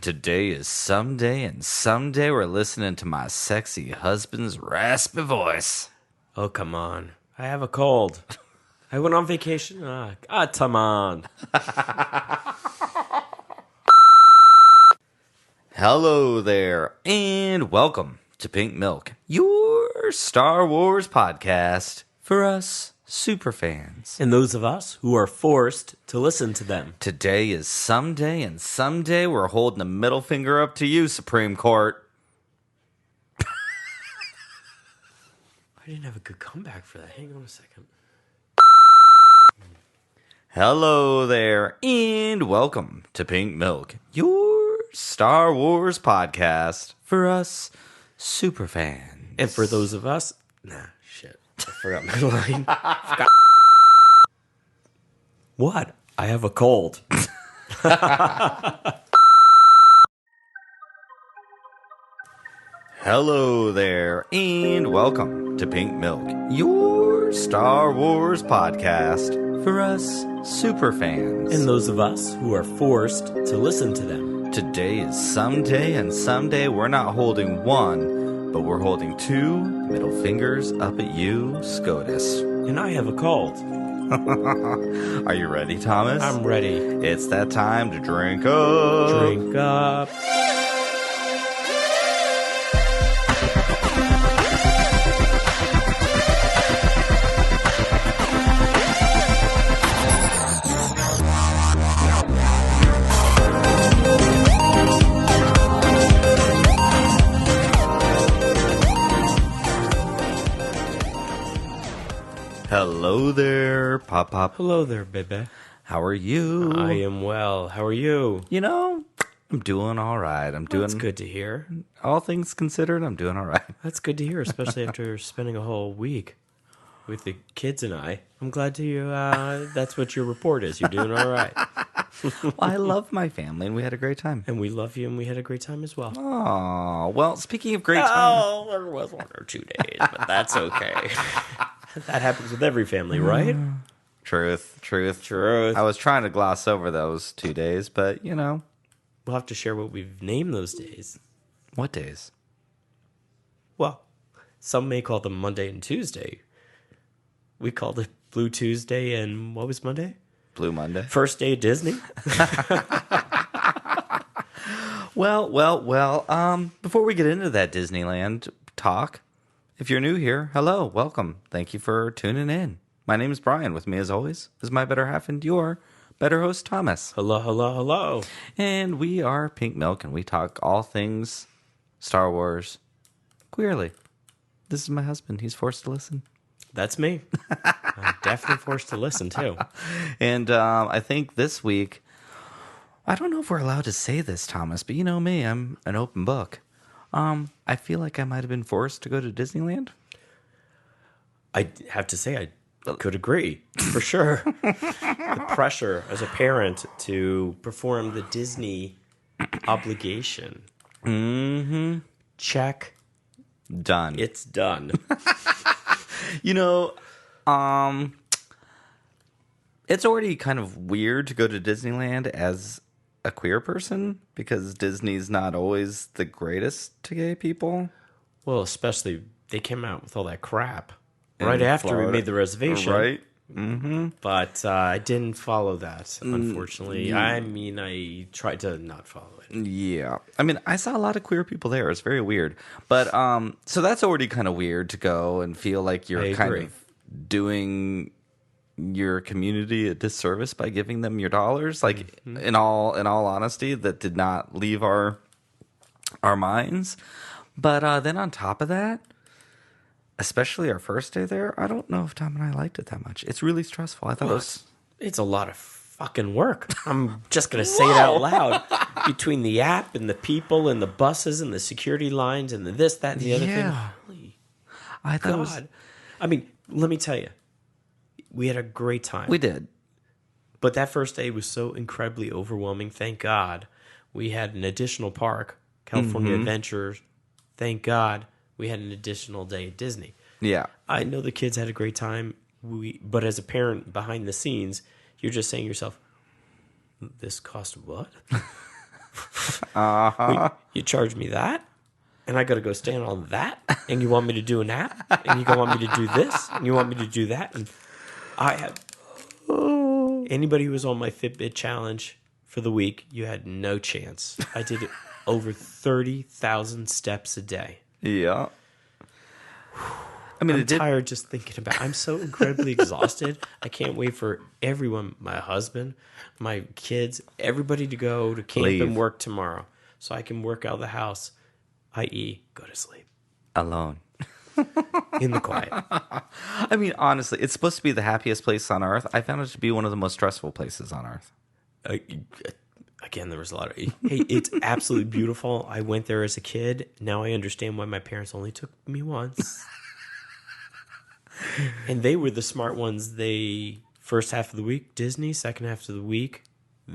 Today is someday, and someday we're listening to my sexy husband's raspy voice. Oh, come on. I have a cold. I went on vacation. Come on. Hello there, and welcome to Pink Milk, your Star Wars podcast for us superfans. And those of us who are forced to listen to them. Today is someday, and someday we're holding a middle finger up to you, Supreme Court. I didn't have a good comeback for that. Hang on a second. Hello there, and welcome to Pink Milk, your Star Wars podcast for us superfans. And for those of us... shit. I forgot my line. What? I have a cold. Hello there, and welcome to Pink Milk, your Star Wars podcast for us superfans. And those of us who are forced to listen to them. Today is someday, and someday we're not holding one, but we're holding two middle fingers up at you, SCOTUS. And I have a cold. Are you ready, Thomas? I'm ready. It's that time to drink up. Drink up. Hello there, Pop Pop. Hello there, baby. How are you? I am well. How are you? You know, I'm doing all right. That's good to hear. All things considered, I'm doing all right. That's good to hear, especially after spending a whole week with the kids and I. I'm glad to hear that's what your report is. You're doing all right. Well, I love my family, and we had a great time. And we love you, and we had a great time as well. Oh, well, speaking of great time. Oh, there was 1 or 2 days, but that's okay. That happens with every family, right? Truth. Truth. I was trying to gloss over those 2 days, but, you know. We'll have to share what we've named those days. What days? Well, some may call them Monday and Tuesday. We called it Blue Tuesday, and what was Monday? Blue Monday. First day of Disney. Well, before we get into that Disneyland talk, if you're new here, hello, welcome. Thank you for tuning in. My name is Brian. With me, as always, is my better half and your better host, Thomas. Hello. And we are Pink Milk, and we talk all things Star Wars queerly. This is my husband. He's forced to listen. That's me. I'm definitely forced to listen, too. And I think this week, I don't know if we're allowed to say this, Thomas, but you know me, I'm an open book. I feel like I might have been forced to go to Disneyland. I have to say, I could agree, for sure. The pressure as a parent to perform the Disney obligation. Mm-hmm. Check. Done. It's done. You know, it's already kind of weird to go to Disneyland as a queer person because Disney's not always the greatest to gay people. Well, especially they came out with all that crap right after Florida. we made the reservation. Right. Mm-hmm. But I didn't follow that, unfortunately. I mean, I tried to not follow it. Yeah. I mean, I saw a lot of queer people there. It's very weird. But so that's already kind of weird to go and feel like you're kind of doing your community a disservice by giving them your dollars. Like in all honesty, that did not leave our minds. But then on top of that, especially our first day there, I don't know if Tom and I liked it that much. It's really stressful. I thought it's a lot of fucking work. I'm just going to say it out loud. Between the app and the people and the buses and the security lines and the this, that, and the other thing. Holy I thought God. I mean, let me tell you. We had a great time. We did. But that first day was so incredibly overwhelming. Thank God we had an additional park, California Adventures. Thank God we had an additional day at Disney. Yeah. I know the kids had a great time. But as a parent behind the scenes, you're just saying to yourself, this cost what? Uh-huh. You charge me that? And I got to go stand on that? And you want me to do a nap? And you want me to do this? And you want me to do that? And I have... Anybody who was on my Fitbit challenge for the week, you had no chance. I did over 30,000 steps a day. Yeah. I mean, I'm tired just thinking about it. I'm so incredibly exhausted. I can't wait for everyone, my husband, my kids, everybody to go to camp and work tomorrow so I can work out of the house, i.e. go to sleep. Alone. In the quiet. I mean, honestly, it's supposed to be the happiest place on earth. I found it to be one of the most stressful places on earth. Again, there was a lot of... Hey, it's absolutely beautiful. I went there as a kid. Now I understand why my parents only took me once. And they were the smart ones. They... First half of the week, Disney. Second half of the week,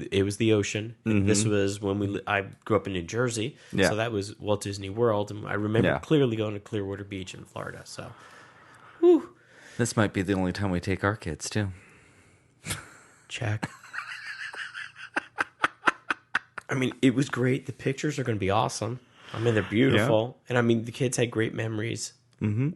it was the ocean. And this was when I grew up in New Jersey. Yeah. So that was Walt Disney World. And I remember clearly going to Clearwater Beach in Florida. So, whew. This might be the only time we take our kids, too. Check. I mean, it was great. The pictures are going to be awesome. I mean, they're beautiful. Yeah. And I mean, the kids had great memories. Mm-hmm.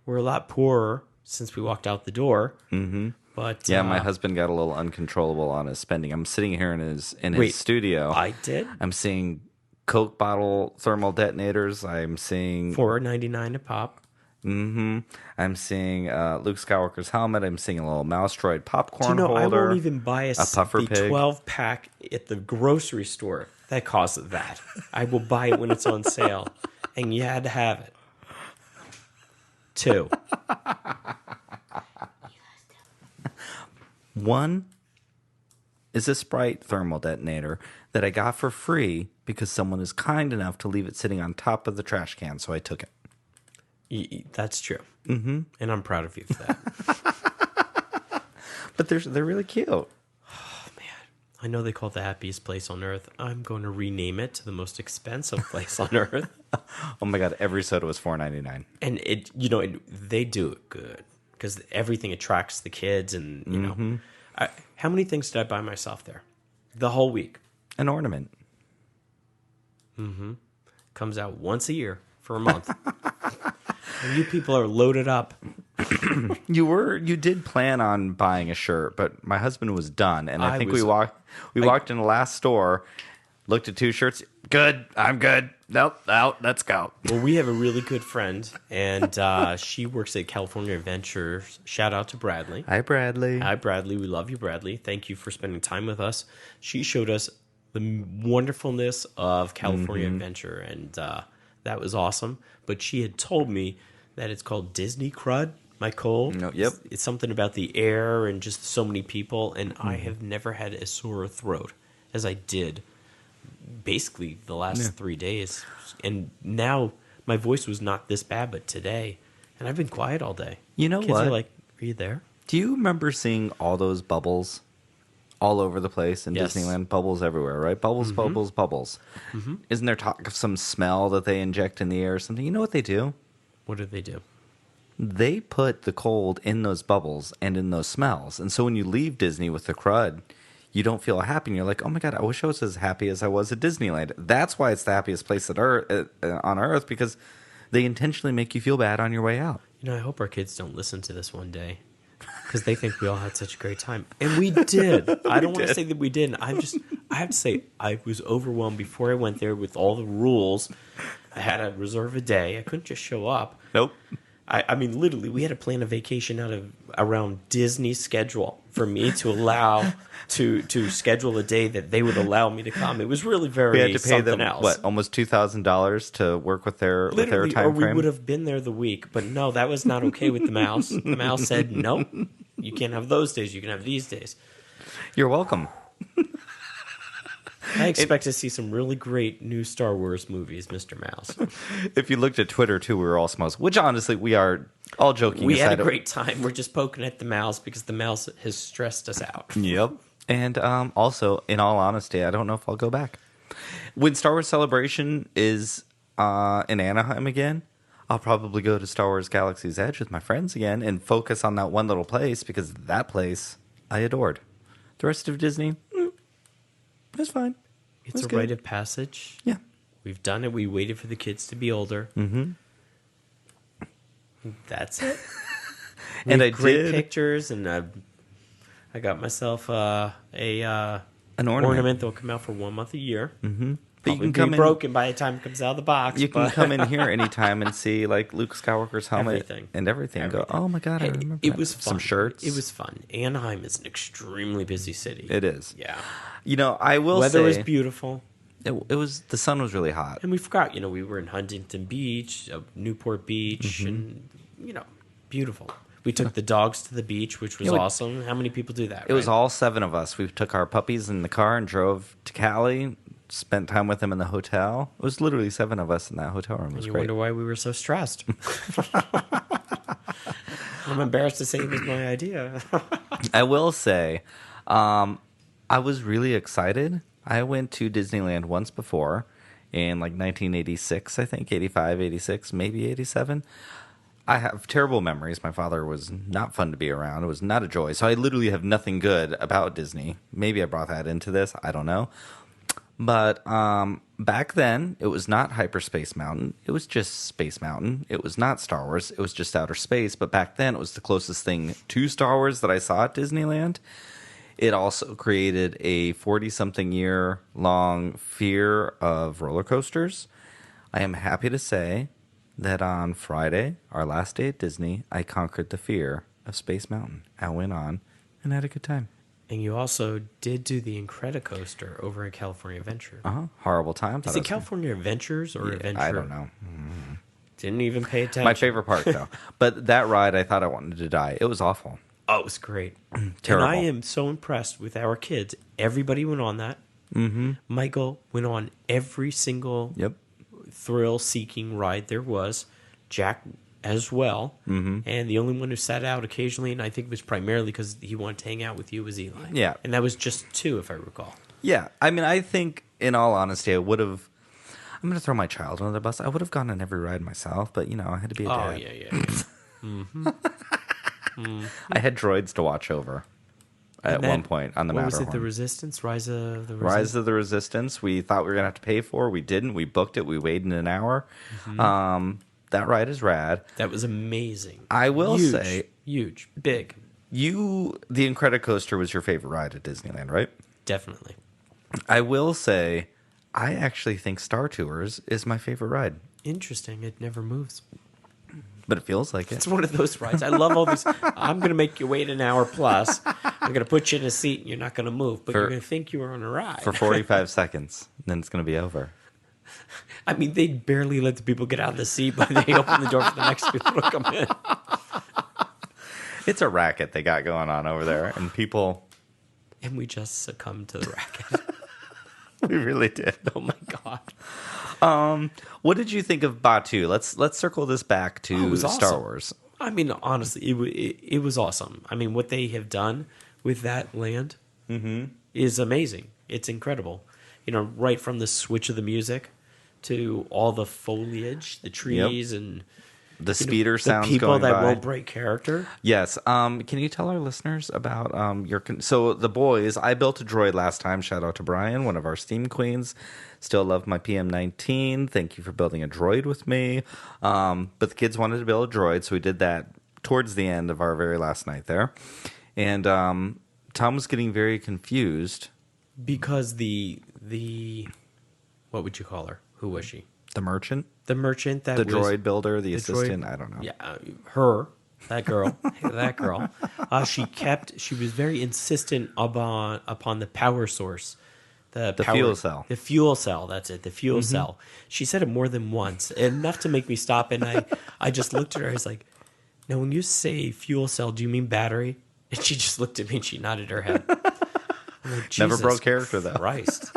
We're a lot poorer since we walked out the door. Mm-hmm. But yeah, my husband got a little uncontrollable on his spending. I'm sitting here in his studio. I did? I'm seeing Coke bottle thermal detonators. I'm seeing $4.99 a pop. Mm-hmm. I'm seeing Luke Skywalker's helmet. I'm seeing a little mouse droid popcorn holder. I won't even buy a puffer pig. 12-pack at the grocery store that costs that. I will buy it when it's on sale. And you had to have it. 2. One is a Sprite thermal detonator that I got for free because someone is kind enough to leave it sitting on top of the trash can, so I took it. That's true. Mm-hmm. And I'm proud of you for that. But they're really cute. Oh, man. I know they call it the happiest place on earth. I'm going to rename it to the most expensive place on earth. Oh, my God. Every soda was $4.99. And, they do it good. Because everything attracts the kids, and you know, how many things did I buy myself there, the whole week? An ornament. Mm-hmm. Comes out once a year for a month. And you people are loaded up. You did plan on buying a shirt, but my husband was done, and I think we walked in the last store, looked at 2 shirts. Good, I'm good. Nope, out. Let's go. Well, we have a really good friend, and she works at California Adventures. Shout out to Bradley. Hi, Bradley. Hi, Bradley. We love you, Bradley. Thank you for spending time with us. She showed us the wonderfulness of California Adventure, and that was awesome. But she had told me that it's called Disney crud, my cold. No, yep. It's something about the air and just so many people, and I have never had as sore a throat as I did basically the last 3 days. And now my voice was not this bad, but today, and I've been quiet all day. You know Kids what? Are like, are you there? Do you remember seeing all those bubbles all over the place in Disneyland? Bubbles everywhere, right? Bubbles, bubbles, bubbles. Mm-hmm. Isn't there talk of some smell that they inject in the air or something? You know what they do? What do they do? They put the cold in those bubbles and in those smells. And so when you leave Disney with the crud, you don't feel happy, and you're like, oh my God, I wish I was as happy as I was at Disneyland. That's why it's the happiest place on earth, because they intentionally make you feel bad on your way out. You know, I hope our kids don't listen to this one day, because they think we all had such a great time. And we did. I don't want to say that we didn't. I have to say, I was overwhelmed before I went there with all the rules. I had to reserve a day. I couldn't just show up. Nope. I mean, literally, we had to plan a vacation around Disney's schedule for me to allow to schedule a day that they would allow me to come. It was really very. We had to pay them else. Almost $2,000 to work with their time frame. Or we would have been there the week, but no, that was not okay with the mouse. The mouse said, "Nope, you can't have those days. You can have these days." You're welcome. I expect to see some really great new Star Wars movies, Mr. Mouse. If you looked at Twitter, too, we were all smiles. Which, honestly, we are all joking. We had a great time. We're just poking at the mouse because the mouse has stressed us out. Yep. And also, in all honesty, I don't know if I'll go back. When Star Wars Celebration is in Anaheim again, I'll probably go to Star Wars Galaxy's Edge with my friends again and focus on that one little place, because that place I adored. The rest of Disney, it's fine. It's a rite of passage. Yeah. We've done it. We waited for the kids to be older. Mm-hmm. That's it. And I great did pictures, and I got myself an ornament that will come out for 1 month a year. Mm-hmm. But Probably you can come in broken by the time it comes out of the box. You can come in here anytime and see like Luke Skywalker's helmet and everything. Go, oh my god, I remember it that. was fun. Some shirts. It was fun. Anaheim is an extremely busy city. It is. Yeah. You know, I will Weather say was beautiful. It was the sun was really hot, and we forgot. We were in Huntington Beach, Newport Beach, and beautiful. We took the dogs to the beach, which was awesome. How many people do that? It was all 7 of us. We took our puppies in the car and drove to Cali. Spent time with them in the hotel. It was literally 7 of us in that hotel room. It was you great. Wonder why we were so stressed. I'm embarrassed to say it was my idea. I will say, I was really excited. I went to Disneyland once before in like 1986, I think, 85, 86, maybe 87. I have terrible memories. My father was not fun to be around. It was not a joy. So I literally have nothing good about Disney. Maybe I brought that into this. I don't know. But back then, it was not Hyperspace Mountain. It was just Space Mountain. It was not Star Wars. It was just outer space. But back then, it was the closest thing to Star Wars that I saw at Disneyland. It also created a 40-something year long fear of roller coasters. I am happy to say that on Friday, our last day at Disney, I conquered the fear of Space Mountain. I went on and had a good time. And you also did do the Incredicoaster over in California Adventure. Horrible time. Is it California Adventures or Adventure? I don't know. Didn't even pay attention. My favorite part, though. But that ride, I thought I wanted to die. It was awful. Oh, it was great. Terrible. And I am so impressed with our kids. Everybody went on that. Mm-hmm. Michael went on every single thrill-seeking ride there was. Jack as well. Mm-hmm. And the only one who sat out occasionally, and I think it was primarily because he wanted to hang out with you, was Eli. Yeah. And that was just 2, if I recall. Yeah. I mean, I think, in all honesty, I would have... I'm going to throw my child under the bus. I would have gone on every ride myself, but, I had to be a dad. Oh, yeah. Mm-hmm. I had droids to watch over at one point on the Matterhorn. What was it, the Resistance? Rise of the Resistance? Rise of the Resistance. We thought we were going to have to pay for. We didn't. We booked it. We waited an hour. Mm-hmm. That ride is rad. That was amazing. I will say... Huge. Big. The Incredicoaster was your favorite ride at Disneyland, right? Definitely. I will say, I actually think Star Tours is my favorite ride. Interesting. It never moves. But it feels like it. It's one of those rides. I love all these. I'm going to make you wait an hour plus. I'm going to put you in a seat and you're not going to move. But you're going to think you were on a ride. For 45 seconds. Then it's going to be over. I mean, they barely let the people get out of the seat, but they open the door for the next people to come in. It's a racket they got going on over there. And people... And we just succumbed to the racket. We really did. Oh, my God. What did you think of Batuu? Let's circle this back to Star Wars. I mean, honestly, it was awesome. I mean, what they have done with that land is amazing. It's incredible. Right from the switch of the music to all the foliage, the trees, and the speeder sounds the people going that by. won't break character. Yes. Can you tell our listeners about so the boys? I built a droid last time. Shout out to Brian, one of our Steam queens. Still love my PM19. Thank you for building a droid with me. But the kids wanted to build a droid, so we did that towards the end of our very last night there. And Tom was getting very confused because the what would you call her? Who was she? The merchant? The merchant that the was... droid builder, the assistant, I don't know. Yeah, her, that girl. She was very insistent upon the power source. The fuel cell. The fuel cell, that's it, the fuel cell. She said it more than once, enough to make me stop, and I just looked at her, I was like, now when you say fuel cell, do you mean battery? And she just looked at me and she nodded her head. I'm like, never broke character, though. Christ.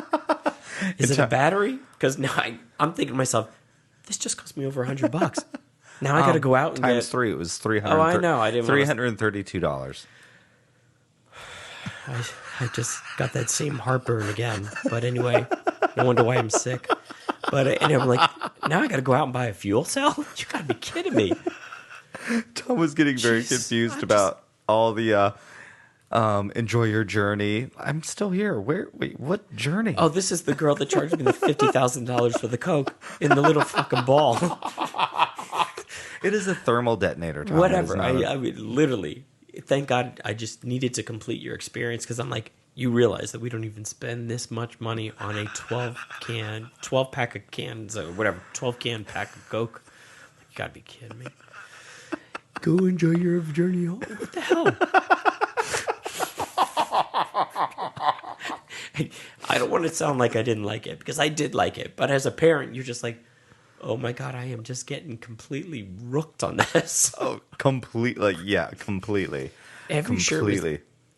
Is it a battery? Because now I'm thinking to myself, this just cost me over $100. Now I got to go out and times 3. It was $300. Oh, I know. I didn't. $332. I just got that same heartburn again. But anyway, no wonder why I'm sick. But and I'm like, now I got to go out and buy a fuel cell? You got to be kidding me. Tom was getting very confused about all the Enjoy your journey. I'm still here. Wait, what journey? Oh, this is the girl that charged me the $50,000 for the Coke in the little fucking ball. It is a thermal detonator, Tom. Whatever. I mean, literally, thank God I just needed to complete your experience because I'm like, you realize that we don't even spend this much money on a 12 pack of cans or whatever, 12 can pack of Coke. You gotta be kidding me. Go enjoy your journey home. What the hell? I don't want to sound like I didn't like it because I did like it. But as a parent, you're just like, oh my God, I am just getting completely rooked on this. Oh, completely. Yeah, completely. Every shirt was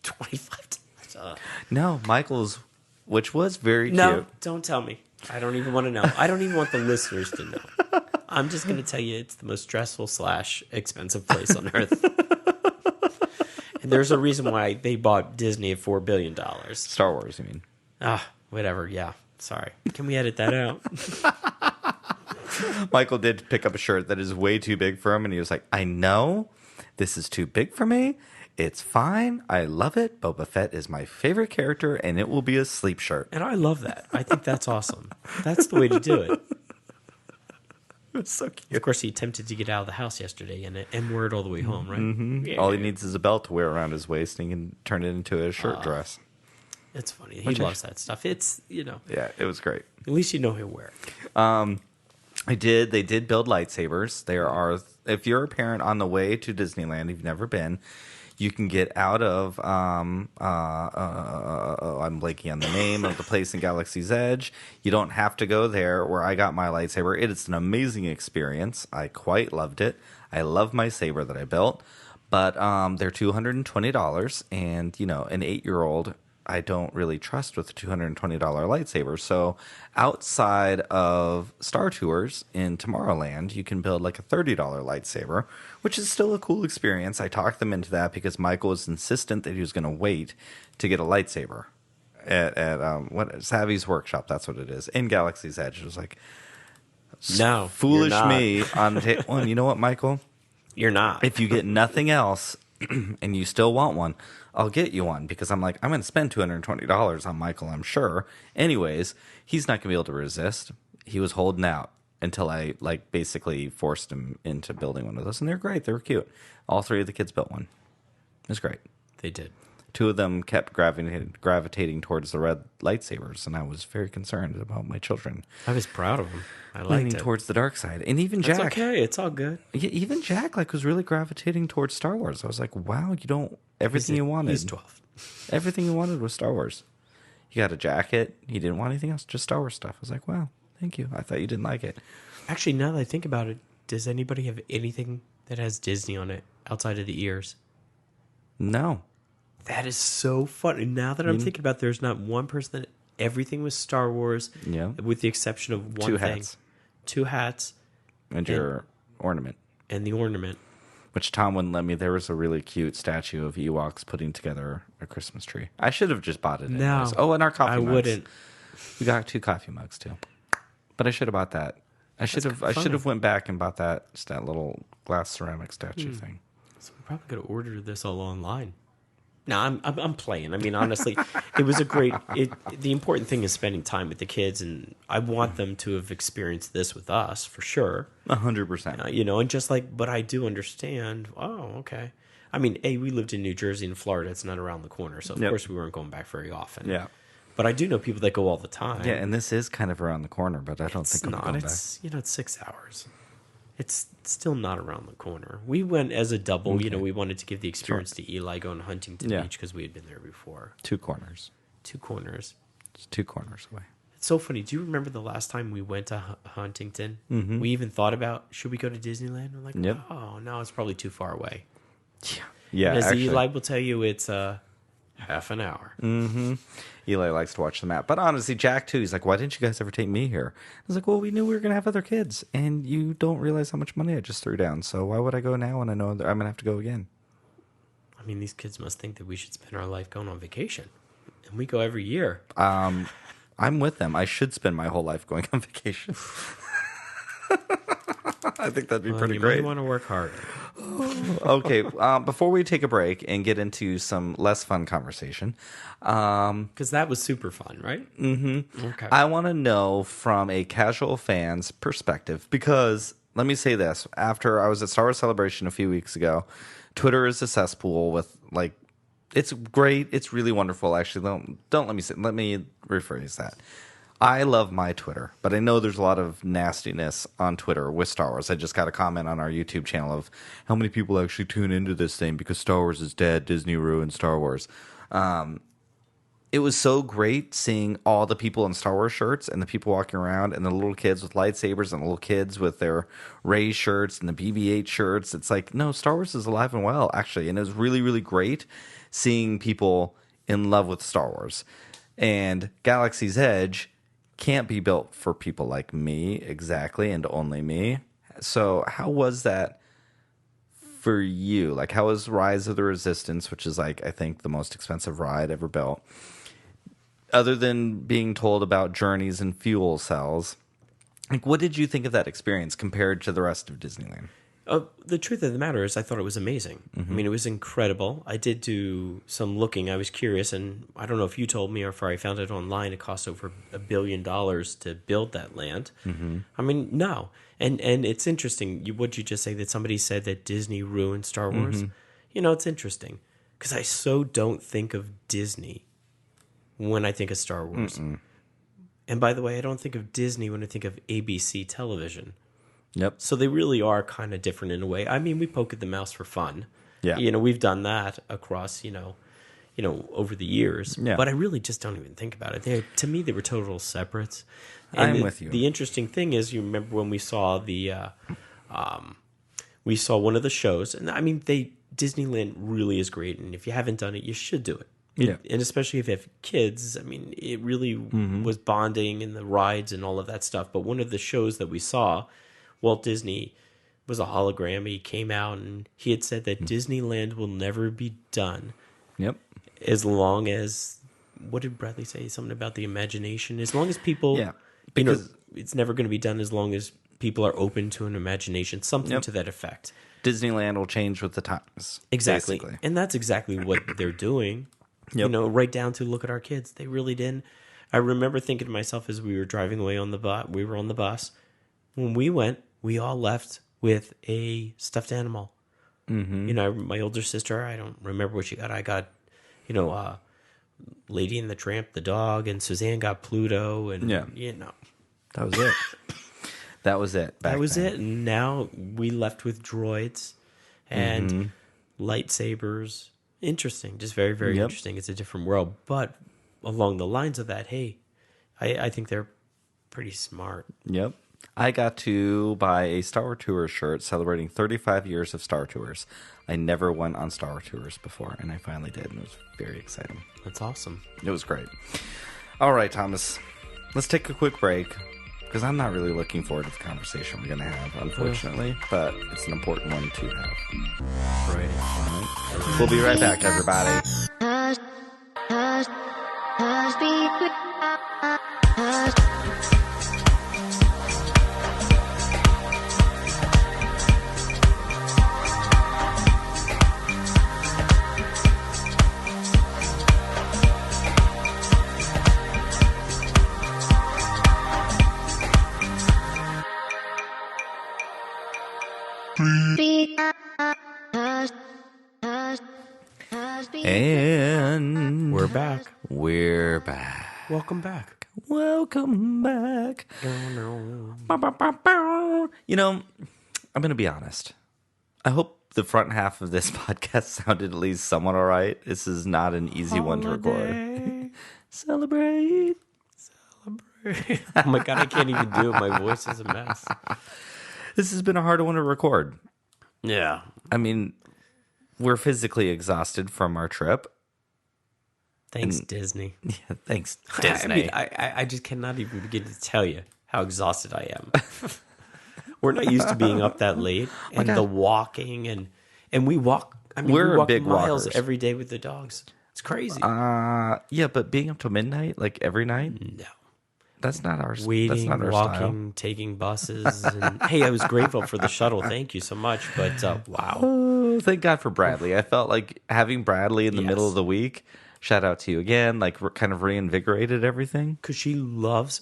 $25. No, Michael's, which was very cute. No, don't tell me. I don't even want to know. I don't even want the listeners to know. I'm just going to tell you it's the most stressful / expensive place on earth. And there's a reason why they bought Disney at $4 billion. Star Wars, you mean? Whatever. Yeah. Sorry. Can we edit that out? Michael did pick up a shirt that is way too big for him, and he was like, I know this is too big for me. It's fine. I love it. Boba Fett is my favorite character, and it will be a sleep shirt. And I love that. I think that's awesome. That's the way to do it. It's so cute. Of course, he attempted to get out of the house yesterday and M-word all the way home, right? Mm-hmm. Yeah. All he needs is a belt to wear around his waist, and he can turn it into a shirt dress. It's funny. He loves that stuff. It's, Yeah, it was great. At least you know he'll wear it. They did build lightsabers. There are, if you're a parent on the way to Disneyland, you've never been, you can get out of, I'm blanking on the name of the place in Galaxy's Edge. You don't have to go there where I got my lightsaber. It is an amazing experience. I quite loved it. I love my saber that I built. But they're $220, and, an 8-year-old I don't really trust with a $220 lightsaber. So outside of Star Tours in Tomorrowland, you can build like a $30 lightsaber, which is still a cool experience. I talked them into that because Michael was insistent that he was going to wait to get a lightsaber at Savvy's Workshop. That's what it is in Galaxy's Edge. It was like, no, foolish me on well, you know what, Michael? You're not. If you get nothing else and you still want one, I'll get you one, because I'm like, I'm going to spend $220 on Michael, I'm sure. Anyways, he's not going to be able to resist. He was holding out until I basically forced him into building one of those. And they're great. They were cute. All 3 of the kids built one. It was great. They did. 2 of them kept gravitating towards the red lightsabers, and I was very concerned about my children. I was proud of them. I liked it. Towards the dark side. And even Jack. It's okay. It's all good. Yeah, even Jack was really gravitating towards Star Wars. I was like, wow, everything you wanted. He's 12. Everything you wanted was Star Wars. You got a jacket. He didn't want anything else, just Star Wars stuff. I was like, wow, thank you. I thought you didn't like it. Actually, now that I think about it, does anybody have anything that has Disney on it outside of the ears? No. That is so funny. Now that I'm thinking about it, there's not one person that everything was Star Wars, with the exception of one 2 thing. hats. 2 hats. And your ornament. And the ornament. Which Tom wouldn't let me. There was a really cute statue of Ewoks putting together a Christmas tree. I should have just bought it. No. Oh, and our coffee mugs. I wouldn't. We got 2 coffee mugs, too. But I should have bought that. I should have went back and bought that little glass ceramic statue thing. So we're probably going to order this all online. No, I'm playing. I mean, honestly, it was a great. The important thing is spending time with the kids, and I want them to have experienced this with us for sure. 100%. And just but I do understand. Oh, okay. I mean, we lived in New Jersey and Florida. It's not around the corner, so of course we weren't going back very often. Yeah. But I do know people that go all the time. Yeah, and this is kind of around the corner, but I don't think I'm going back. It's 6 hours. It's still not around the corner. We went as a double. Okay. We wanted to give the experience to Eli going to Huntington Beach because we had been there before. 2 corners. 2 corners. It's 2 corners away. It's so funny. Do you remember the last time we went to Huntington? Mm-hmm. We even thought about, should we go to Disneyland? We're like, yep. Oh, no, it's probably too far away. Yeah. And as Eli will tell you, it's half an hour. Mm-hmm. Eli likes to watch the map. But honestly, Jack, too, he's like, why didn't you guys ever take me here? I was like, well, we knew we were going to have other kids, and you don't realize how much money I just threw down. So why would I go now when I know that I'm going to have to go again? I mean, these kids must think that we should spend our life going on vacation. And we go every year. I'm with them. I should spend my whole life going on vacation. I think that'd be pretty great. You want to work hard. Okay, before we take a break and get into some less fun conversation, because that was super fun, right? Mm-hmm. Okay. I want to know from a casual fan's perspective, because let me say this: after I was at Star Wars Celebration a few weeks ago, Twitter is a cesspool with like, it's great, it's really wonderful. Actually, don't let me say. Let me rephrase that. I love my Twitter, but I know there's a lot of nastiness on Twitter with Star Wars. I just got a comment on our YouTube channel of how many people actually tune into this thing because Star Wars is dead, Disney ruined Star Wars. It was so great seeing all the people in Star Wars shirts and the people walking around and the little kids with lightsabers and the little kids with their Rey shirts and the BB-8 shirts. It's like, no, Star Wars is alive and well, actually. And it was really, really great seeing people in love with Star Wars. And Galaxy's Edge can't be built for people like me, exactly, and only me. So how was that for you? Like, how was Rise of the Resistance, which is like, I think, the most expensive ride ever built, other than being told about journeys and fuel cells? Like, what did you think of that experience compared to the rest of Disneyland? The truth of the matter is I thought it was amazing. Mm-hmm. I mean, it was incredible. I did do some looking. I was curious, and I don't know if you told me or if I found it online. It cost over $1 billion to build that land. Mm-hmm. I mean, no. And it's interesting. What'd you just say? That somebody said that Disney ruined Star Wars? Mm-hmm. You know, it's interesting. Because I so don't think of Disney when I think of Star Wars. Mm-mm. And by the way, I don't think of Disney when I think of ABC television. Yep. So they really are kind of different in a way. I mean, we poke at the mouse for fun. Yeah. You know, we've done that across, over the years. Yeah. But I really just don't even think about it. To me, they were total separates. And I'm with you. The interesting thing is, you remember when we saw we saw one of the shows, and I mean, Disneyland really is great. And if you haven't done it, you should do it. Yeah. And especially if you have kids, I mean, it really was bonding and the rides and all of that stuff. But one of the shows that we saw, Walt Disney was a hologram. He came out and he had said that Disneyland will never be done. Yep. As long as, what did Bradley say? Something about the imagination. As long as people, because it's never going to be done as long as people are open to an imagination. Something to that effect. Disneyland will change with the times. Exactly. Basically. And that's exactly what they're doing. Yep. Right down to look at our kids. They really didn't. I remember thinking to myself as we were driving away on the bus, when we went, we all left with a stuffed animal. Mm-hmm. My older sister, I don't remember what she got. I got, Lady and the Tramp, the dog, and Suzanne got Pluto, and that was it. That was it. That was it. And now we left with droids and lightsabers. Interesting, just very, very interesting. It's a different world, but along the lines of that, hey, I think they're pretty smart. Yep. I got to buy a Star Wars Tours shirt celebrating 35 years of Star Tours. I never went on Star Wars Tours before, and I finally did, and it was very exciting. That's awesome. It was great. All right, Thomas, let's take a quick break, because I'm not really looking forward to the conversation we're going to have, unfortunately, but it's an important one to have. Right. All right. We'll be right back, everybody. And we're back. We're back. Welcome back. Welcome back. You know, I'm going to be honest. I hope the front half of this podcast sounded at least somewhat all right. This is not an easy one to record. Celebrate. Oh my God, I can't even do it. My voice is a mess. This has been a hard one to record. Yeah. I mean, we're physically exhausted from our trip. Thanks, Disney. Yeah, thanks, Disney. I just cannot even begin to tell you how exhausted I am. We're not used to being up that late, and the walking, and we walk. I mean, we walk big miles every day with the dogs. It's crazy. Yeah, but being up till midnight, like every night? That's not our waiting, that's not our walking, taking buses. And hey, I was grateful for the shuttle. Thank you so much. But wow. Oh, thank God for Bradley. I felt like having Bradley in the middle of the week, shout out to you again, like kind of reinvigorated everything. Because she loves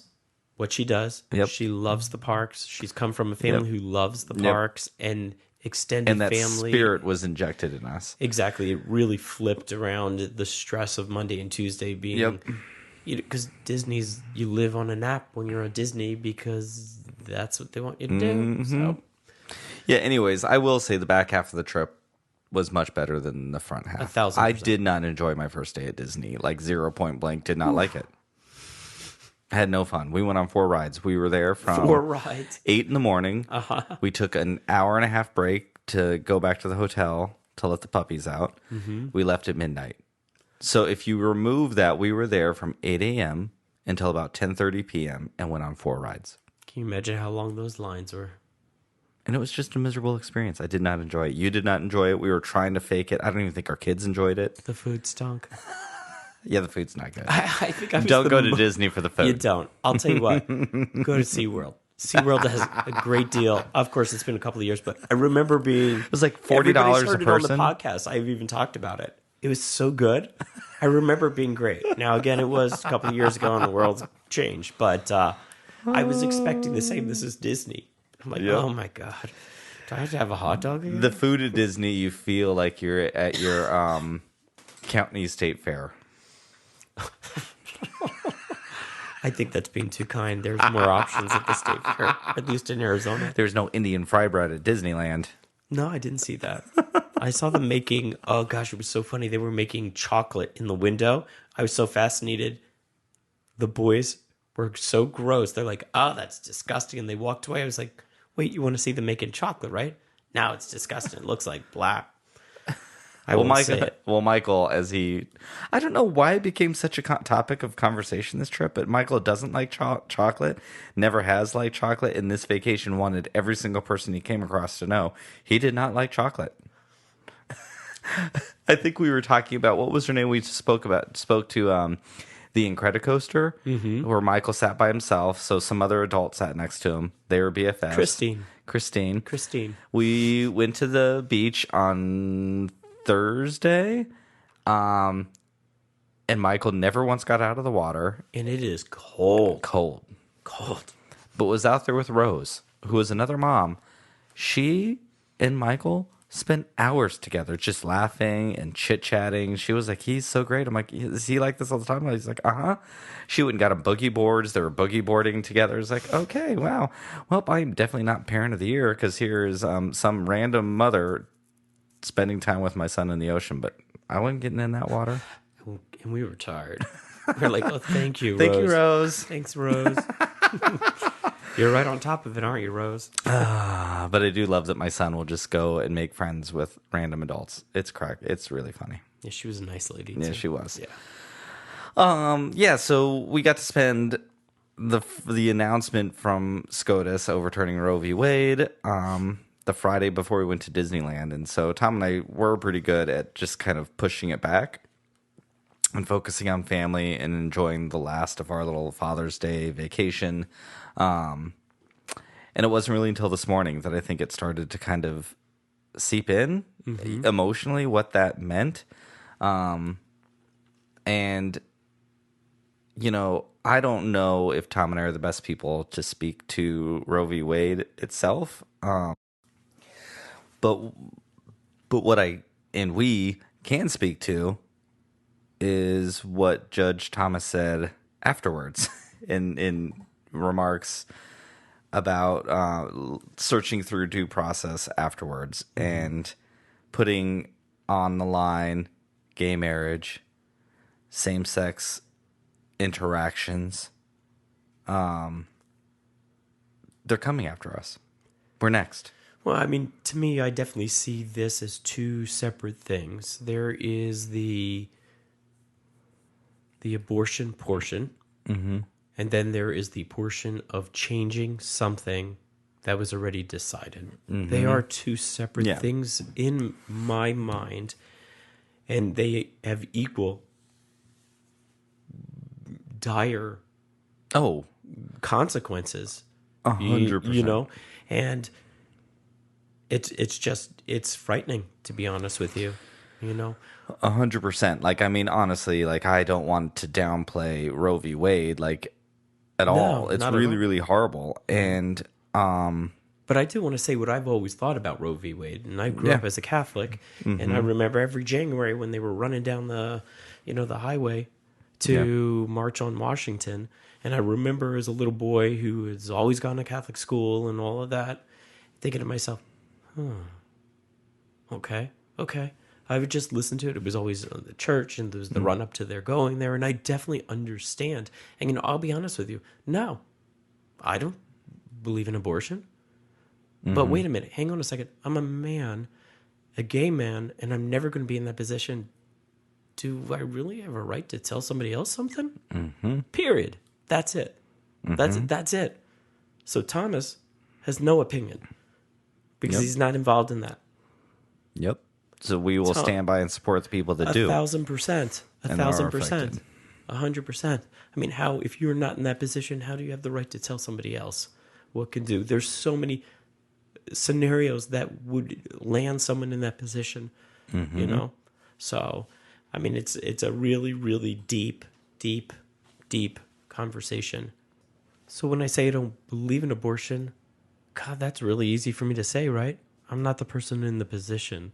what she does. Yep. She loves the parks. She's come from a family who loves the parks and extended And that family. spirit was injected in us. Exactly. It really flipped around the stress of Monday and Tuesday being... Because Disney's, you live on a nap when you're at Disney because that's what they want you to do. So, yeah. Anyways, I will say the back half of the trip was much better than the front half. 1,000%. I did not enjoy my first day at Disney. Like 0 point blank, did not like it. I had no fun. We went on 4 rides. We were there from 4 rides. 8 in the morning. We took an hour and a half break to go back to the hotel to let the puppies out. We left at midnight. So if you remove that, we were there from 8 a.m. until about 10:30 p.m. and went on 4 rides. Can you imagine how long those lines were? And it was just a miserable experience. I did not enjoy it. You did not enjoy it. We were trying to fake it. I don't even think our kids enjoyed it. The food stunk. Yeah, the food's not good. I think I don't go to Disney for the food. You don't. I'll tell you what. Go to SeaWorld. SeaWorld has a great deal. Of course, it's been a couple of years, but I remember being... It was like $40 a person. On the podcast. I've even talked about it. It was so good. I remember it being great. Now, again, it was a couple of years ago and the world's changed, but I was expecting the same. This is Disney. I'm like, oh my God. Do I have to have a hot dog again? The food at Disney, you feel like you're at your county state fair. I think that's being too kind. There's more options at the state fair, at least in Arizona. There's no Indian fry bread at Disneyland. No, I didn't see that. I saw them making, oh gosh, it was so funny. They were making chocolate in the window. I was so fascinated. The boys were so gross. They're like, oh, that's disgusting. And they walked away. I was like, wait, you want to see them making chocolate, right? Now it's disgusting. It looks like black. Michael, as he... I don't know why it became such a topic of conversation this trip, but Michael doesn't like chocolate, never has liked chocolate, and this vacation wanted every single person he came across to know he did not like chocolate. I think we were talking about, what was her name we spoke to the Incredicoaster, where Michael sat by himself, so some other adult sat next to him. They were BFFs. Christine. We went to the beach on Thursday, and Michael never once got out of the water. And it is cold. Cold. But was out there with Rose, who was another mom. She and Michael spent hours together just laughing and chit-chatting. She was like, he's so great. I'm like, is he like this all the time? He's like, uh-huh. She went and got him boogie boards. They were boogie boarding together. It's like, okay, wow. Well, I'm definitely not parent of the year because here's some random mother spending time with my son in the ocean, but I wasn't getting in that water. And we were tired. We were like, oh, thank you, Rose. Thank you, Rose. Thanks, Rose. You're right on top of it, aren't you, Rose? But I do love that my son will just go and make friends with random adults. It's correct. It's really funny. Yeah, she was a nice lady, too. Yeah, she was. Yeah. So we got to spend the announcement from SCOTUS overturning Roe v. Wade the Friday before we went to Disneyland. And so Tom and I were pretty good at just kind of pushing it back and focusing on family and enjoying the last of our little Father's Day vacation. And it wasn't really until this morning that I think it started to kind of seep in emotionally what that meant. And, you know, I don't know if Tom and I are the best people to speak to Roe v. Wade itself. But what we can speak to is what Judge Thomas said afterwards in remarks about searching through due process afterwards and putting on the line gay marriage, same-sex interactions. They're coming after us. We're next. Well, I mean, to me, I definitely see this as two separate things. There is the abortion portion, and then there is the portion of changing something that was already decided. They are two separate things in my mind, and they have equal dire consequences. 100%. You know, and it's frightening, to be honest with you. You know, 100%. Like, I mean, honestly, like, I don't want to downplay Roe v. Wade, like, at all. It's really, really horrible. And, but I do want to say what I've always thought about Roe v. Wade. And I grew up as a Catholic, and I remember every January when they were running down the highway to march on Washington. And I remember as a little boy who has always gone to Catholic school and all of that, thinking to myself, okay. I would just listen to it. It was always the church, and there was the run up to their going there, and I definitely understand. And I'll be honest with you. No, I don't believe in abortion. But wait a minute. Hang on a second. I'm a man, a gay man, and I'm never going to be in that position. Do I really have a right to tell somebody else something? Period. That's it. That's it. So Thomas has no opinion because he's not involved in that. Yep. So we will stand by and support the people that do. 1,000%. 1,000%. 100%. I mean, if you're not in that position, how do you have the right to tell somebody else what can do? There's so many scenarios that would land someone in that position, you know? So, I mean, it's a really, really deep conversation. So when I say I don't believe in abortion, God, that's really easy for me to say, right? I'm not the person in the position.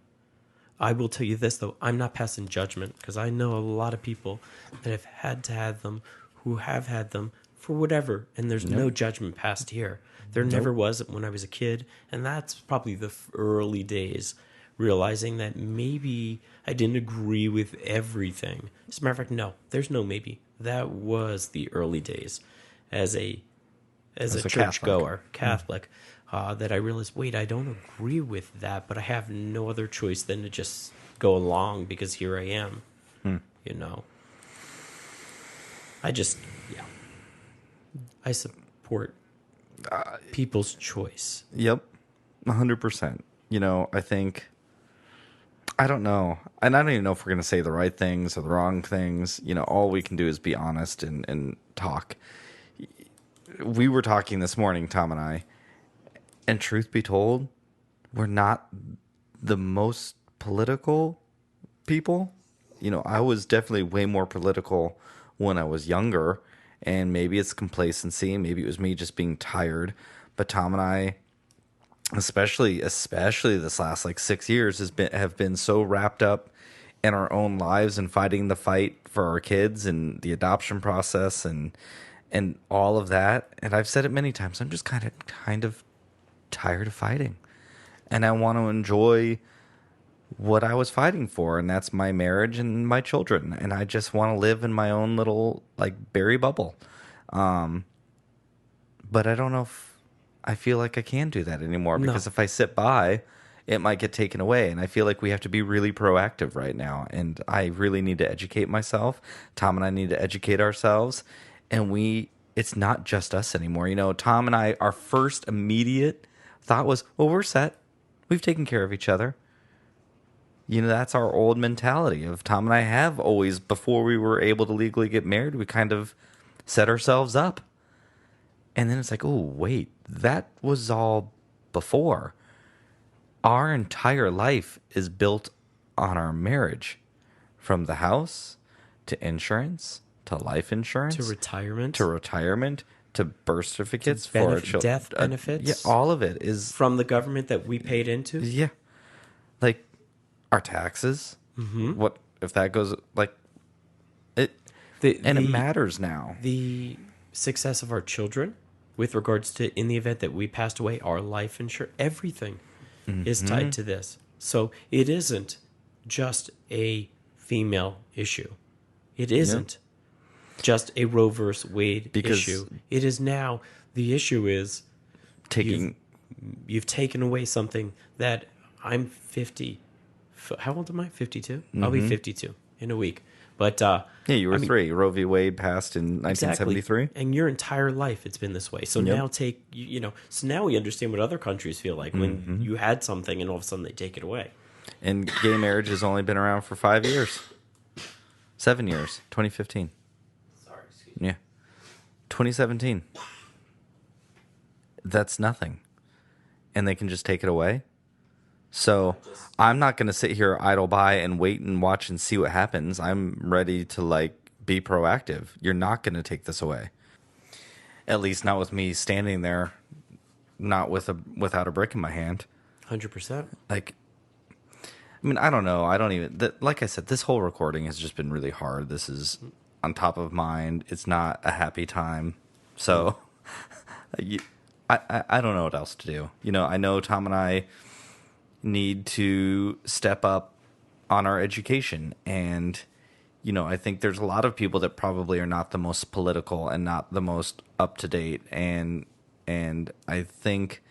I will tell you this, though. I'm not passing judgment because I know a lot of people that have had to have them, who have had them for whatever, and there's no judgment passed here. There never was when I was a kid, and that's probably the early days, realizing that maybe I didn't agree with everything. As a matter of fact, no, there's no maybe. That was the early days as a churchgoer, Catholic. That I realized, wait, I don't agree with that, but I have no other choice than to just go along because here I am, you know. I support people's choice. Yep, 100%. You know, I think, I don't know, and I don't even know if we're going to say the right things or the wrong things. You know, all we can do is be honest and talk. We were talking this morning, Tom and I, and truth be told, we're not the most political people. You know, I was definitely way more political when I was younger, and maybe it's complacency, maybe it was me just being tired. But Tom and I, especially this last like 6 years, have been so wrapped up in our own lives and fighting the fight for our kids and the adoption process and all of that. And I've said it many times, I'm just kind of tired of fighting, and I want to enjoy what I was fighting for, and that's my marriage and my children, and I just want to live in my own little like berry bubble. But I don't know if I feel like I can do that anymore, because if I sit by, it might get taken away, and I feel like we have to be really proactive right now, and I really need to educate myself. Tom and I need to educate ourselves, and it's not just us anymore. You know, Tom and I, our first immediate thought was, well, we're set. We've taken care of each other. You know, that's our old mentality of Tom and I have always, before we were able to legally get married, we kind of set ourselves up. And then it's like, oh, wait, that was all before. Our entire life is built on our marriage, from the house to insurance to life insurance To retirement. To birth certificates for our children. Death benefits. Yeah, all of it is from the government that we paid into. Yeah. Like our taxes. What if that goes like it it matters now. The success of our children with regards to, in the event that we passed away, our life insurance, everything is tied to this. So it isn't just a female issue. It isn't just a Roe versus Wade issue. It is now, the issue is you've taken away something that I'm 50. How old am I? 52? I'll be 52 in a week. But you were 3. Roe v. Wade passed in 1973. Exactly. And your entire life it's been this way. So now so now we understand what other countries feel like when you had something and all of a sudden they take it away. And gay marriage has only been around for 5 years. 7 years. 2015. Sorry, excuse me. Yeah. 2017. That's nothing. And they can just take it away. So I'm not going to sit here idle by and wait and watch and see what happens. I'm ready to like be proactive. You're not going to take this away. At least not with me standing there, not without a brick in my hand. 100%. Like, I mean, I don't know. I don't even, like I said, this whole recording has just been really hard. This is on top of mind. It's not a happy time. So I don't know what else to do. You know, I know Tom and I need to step up on our education. And, you know, I think there's a lot of people that probably are not the most political and not the most up to date. And I think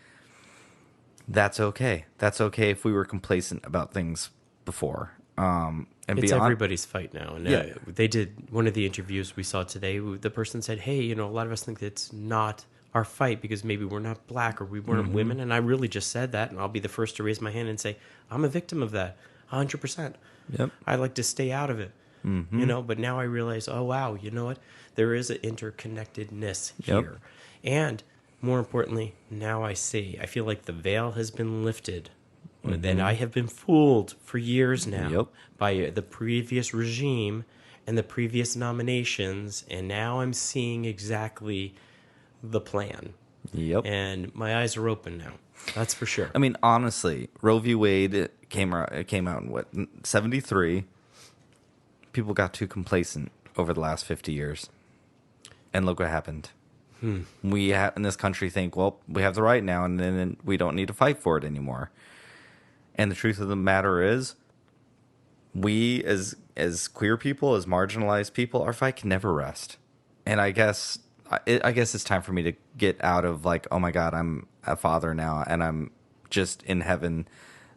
that's okay. That's okay if we were complacent about things before. And it's everybody's fight now. And they did one of the interviews we saw today. The person said, hey, you know, a lot of us think it's not our fight because maybe we're not black or we weren't women. And I really just said that. And I'll be the first to raise my hand and say, I'm a victim of that. 100%. Yep. I like to stay out of it. You know, but now I realize, oh, wow, you know what? There is an interconnectedness here. Yep. And more importantly, now I see. I feel like the veil has been lifted. And I have been fooled for years now by the previous regime and the previous nominations. And now I'm seeing exactly the plan. Yep. And my eyes are open now. That's for sure. I mean, honestly, Roe v. Wade came out in what, 73? People got too complacent over the last 50 years. And look what happened. We in this country think, well, we have the right now, and then we don't need to fight for it anymore. And the truth of the matter is, we as queer people, as marginalized people, our fight can never rest. And I guess it's time for me to get out of like, oh my God, I'm a father now, and I'm just in heaven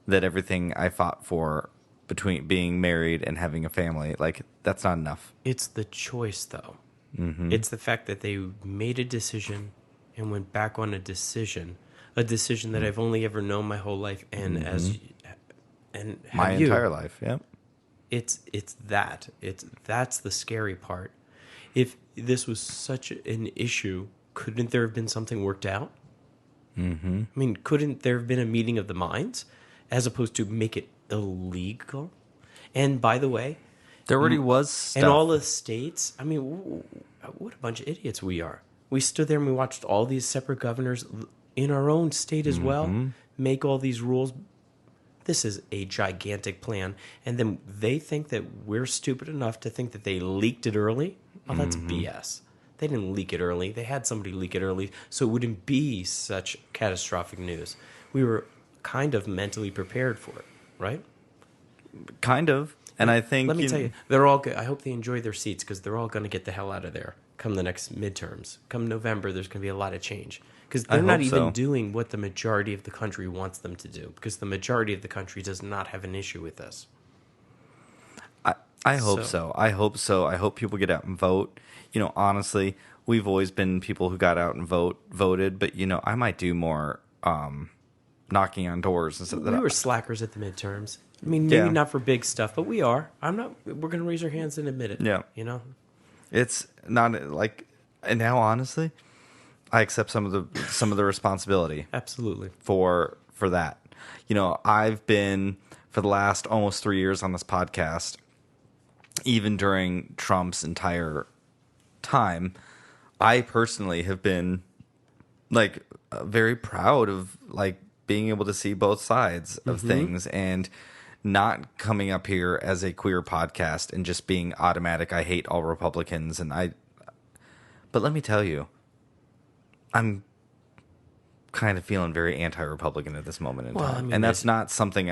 that everything I fought for between being married and having a family, like, that's not enough. It's the choice, though. It's the fact that they made a decision and went back on a decision that I've only ever known my whole life, and my entire life. Yep. That's the scary part. If this was such an issue, couldn't there have been something worked out? I mean, couldn't there have been a meeting of the minds as opposed to make it illegal? And by the way, there already was stuff. And all the states, I mean, what a bunch of idiots we are. We stood there and we watched all these separate governors in our own state as well make all these rules. This is a gigantic plan. And then they think that we're stupid enough to think that they leaked it early. Oh, that's BS. They didn't leak it early. They had somebody leak it early, so it wouldn't be such catastrophic news. We were kind of mentally prepared for it, right? Kind of. And I think... Let me tell you, they're all good. I hope they enjoy their seats because they're all going to get the hell out of there come the next midterms. Come November, there's going to be a lot of change. Because they're not even doing what the majority of the country wants them to do. Because the majority of the country does not have an issue with this. I hope so. I hope so. I hope people get out and vote. You know, honestly, we've always been people who got out and voted. But, you know, I might do more knocking on doors. And stuff. We were slackers at the midterms. I mean, maybe not for big stuff, but we are. I'm not. We're going to raise our hands and admit it. Yeah. You know? It's not like... And now, honestly, I accept some of the responsibility. Absolutely. For that. You know, I've been, for the last almost 3 years on this podcast, even during Trump's entire time, I personally have been, like, very proud of, like, being able to see both sides of things and not coming up here as a queer podcast and just being automatic. I hate all Republicans, but let me tell you, I'm kind of feeling very anti-Republican at this moment in time. I mean, and that's not something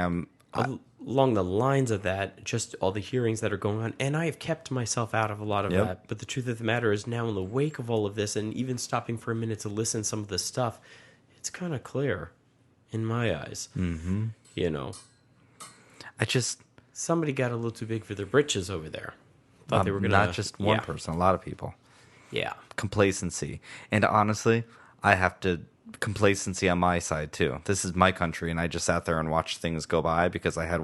along the lines of that, just all the hearings that are going on, and I have kept myself out of a lot of that. But the truth of the matter is now in the wake of all of this, and even stopping for a minute to listen to some of the stuff, it's kind of clear in my eyes. You know, somebody got a little too big for their britches over there. Thought they were going to... Not just one person, a lot of people. Yeah. Complacency. And honestly, I have to... Complacency on my side, too. This is my country, and I just sat there and watched things go by because I had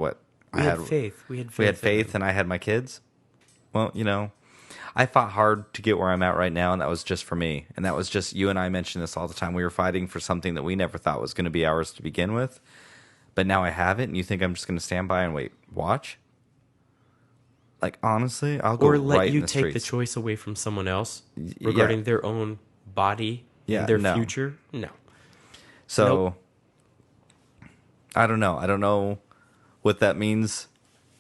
faith. We had faith and I had my kids. Well, you know, I fought hard to get where I'm at right now, and that was just for me. And that was just, you and I mention this all the time. We were fighting for something that we never thought was going to be ours to begin with. But now I have it, and you think I'm just going to stand by and watch? Like, honestly, I'll go right in the streets. Or let you take the choice away from someone else regarding their own body and their future? No. So, nope. I don't know. I don't know what that means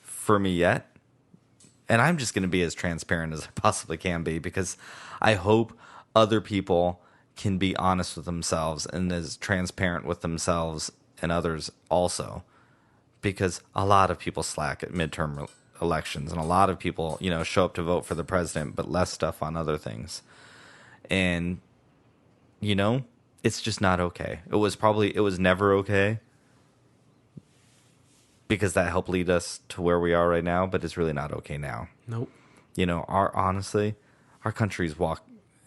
for me yet. And I'm just going to be as transparent as I possibly can be, because I hope other people can be honest with themselves and as transparent with themselves and others also. Because a lot of people slack at midterm elections, and a lot of people, show up to vote for the president, but less stuff on other things. And, it's just not okay. It was never okay, because that helped lead us to where we are right now, but it's really not okay now. Nope. Honestly, our country's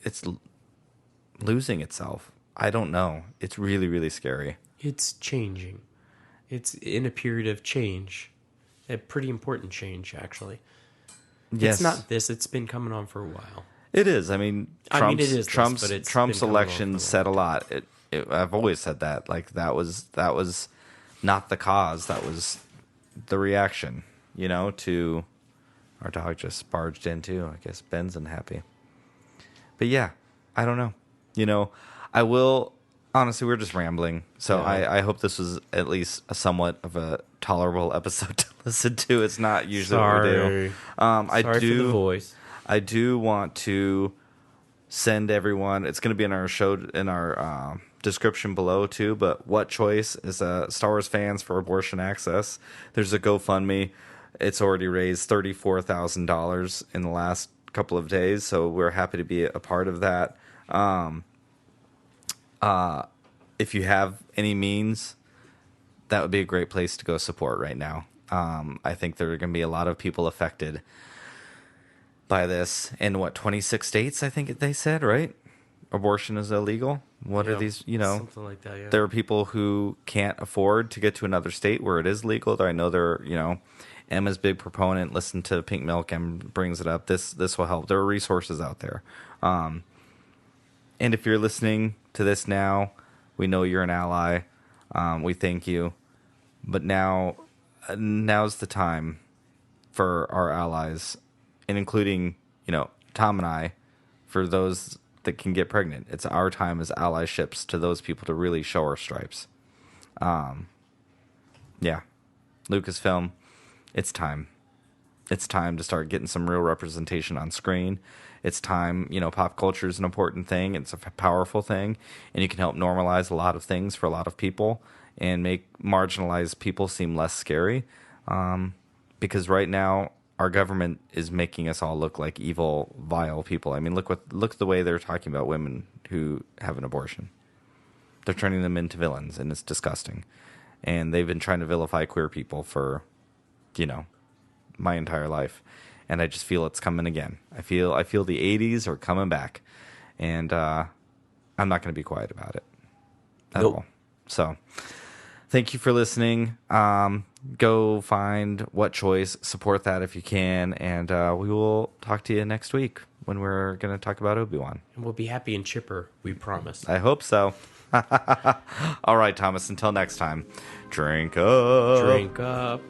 it's losing itself. I don't know. It's really, really scary. It's changing. It's in a period of change. A pretty important change, actually. Yes. It's not this. It's been coming on for a while. It is. I mean, Trump's election said a lot. I've always said that. Like, that was not the cause. That was the reaction, to our dog just barged in too. I guess Ben's unhappy. But yeah, I don't know. I will, honestly, we're just rambling. So I hope this was at least a somewhat of a tolerable episode to listen to. It's not usually what we do. Sorry for the voice. I do want to send everyone, it's going to be in our show, in our description below too, but What Choice is Star Wars fans for abortion access. There's a GoFundMe. It's already raised $34,000 in the last couple of days, so we're happy to be a part of that. If you have any means, that would be a great place to go support right now. I think there are going to be a lot of people affected by this in 26 states, I think they said, right? Abortion is illegal. What are these, something like that, yeah. There are people who can't afford to get to another state where it is legal. I know they're, Emma's big proponent. Listen to Pink Milk. Emma brings it up. This will help. There are resources out there. And if you're listening to this now, we know you're an ally. We thank you. But now's the time for our allies, and including, Tom and I, for those that can get pregnant. It's our time as allyships to those people to really show our stripes. Yeah. Lucasfilm, it's time. It's time to start getting some real representation on screen. It's time, pop culture is an important thing. It's a powerful thing, and you can help normalize a lot of things for a lot of people and make marginalized people seem less scary. Because right now, our government is making us all look like evil, vile people. I mean, look at the way they're talking about women who have an abortion. They're turning them into villains, and it's disgusting. And they've been trying to vilify queer people for, my entire life. And I just feel it's coming again. I feel the 80s are coming back. And I'm not going to be quiet about it at all. So thank you for listening. Go find What Choice. Support that if you can. And we will talk to you next week when we're going to talk about Obi-Wan. And we'll be happy and chipper, we promise. I hope so. All right, Thomas, until next time. Drink up. Drink up.